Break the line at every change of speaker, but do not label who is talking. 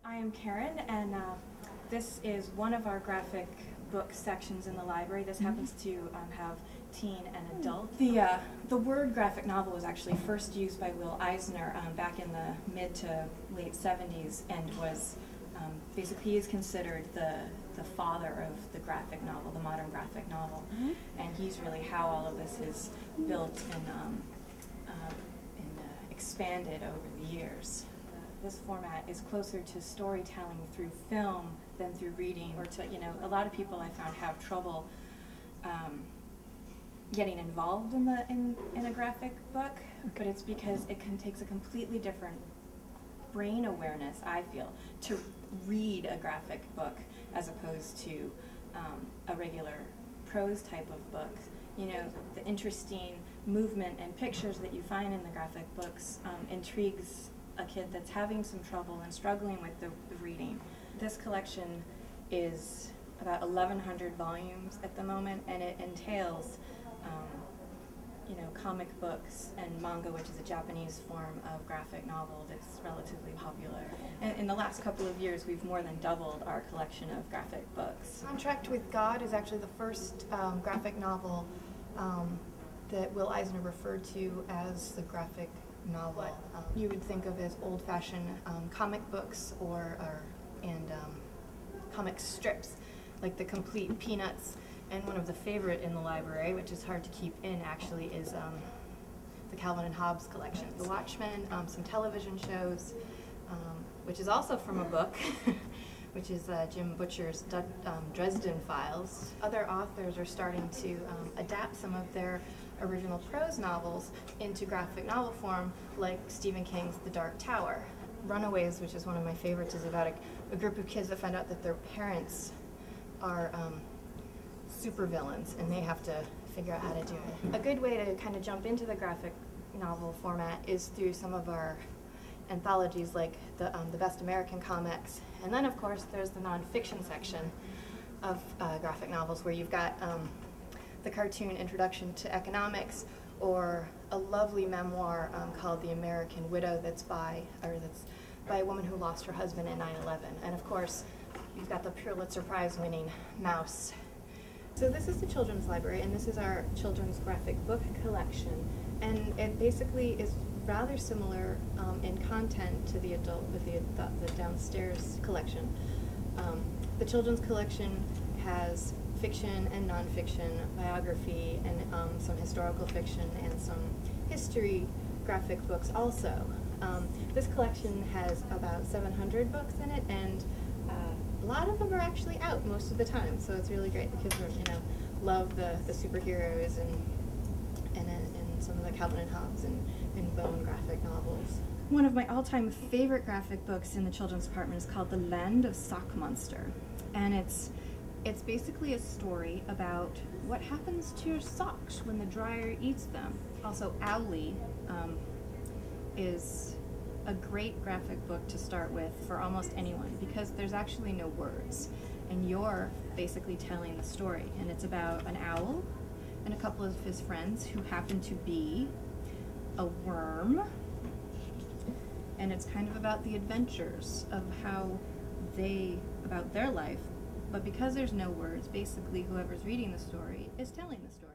I am Karen, and this is one of our graphic book sections in the library. This happens to have teen and adult. The word graphic novel was actually first used by Will Eisner back in the mid to late 70s, and was basically he is considered the father of the graphic novel, the modern graphic novel, and he's really how all of this is built and expanded over the years. This format is closer to storytelling through film than through reading, or to, a lot of people I found have trouble getting involved in a graphic book, but it's because it takes a completely different brain awareness, I feel, to read a graphic book as opposed to a regular prose type of book. The interesting movement and pictures that you find in the graphic books intrigues a kid that's having some trouble and struggling with the reading. This collection is about 1,100 volumes at the moment, and it entails comic books and manga, which is a Japanese form of graphic novel that's relatively popular. And in the last couple of years, we've more than doubled our collection of graphic books.
Contract with God is actually the first graphic novel that Will Eisner referred to as the graphic novel. You would think of as old-fashioned comic books and comic strips, like the complete Peanuts. And one of the favorite in the library, which is hard to keep in actually, is the Calvin and Hobbes collection. The Watchmen, some television shows, which is also from a book, which is Jim Butcher's Dresden Files. Other authors are starting to adapt some of their original prose novels into graphic novel form, like Stephen King's The Dark Tower. Runaways, which is one of my favorites, is about a group of kids that find out that their parents are supervillains, and they have to figure out how to do it. A good way to kind of jump into the graphic novel format is through some of our anthologies, like the Best American Comics, and then of course there's the nonfiction section of graphic novels, where you've got the cartoon Introduction to Economics, or a lovely memoir called The American Widow that's by a woman who lost her husband in 9/11, and of course you've got the Pulitzer Prize winning Mouse. So this is the Children's Library, and this is our children's graphic book collection, and it basically is rather similar in content to the adult with the downstairs collection. The children's collection has fiction and nonfiction, biography, and some historical fiction, and some history graphic books also. This collection has about 700 books in it, and a lot of them are actually out most of the time, so it's really great. The kids love the superheroes and some of the Calvin and Hobbes and Bone graphic novels. One of my all-time favorite graphic books in the children's department is called The Land of Sock Monster, and it's basically a story about what happens to your socks when the dryer eats them. Also, Owly is a great graphic book to start with for almost anyone, because there's actually no words, and you're basically telling the story, and it's about an owl and a couple of his friends who happen to be a worm, and it's kind of about the adventures of about their life, but because there's no words, basically whoever's reading the story is telling the story.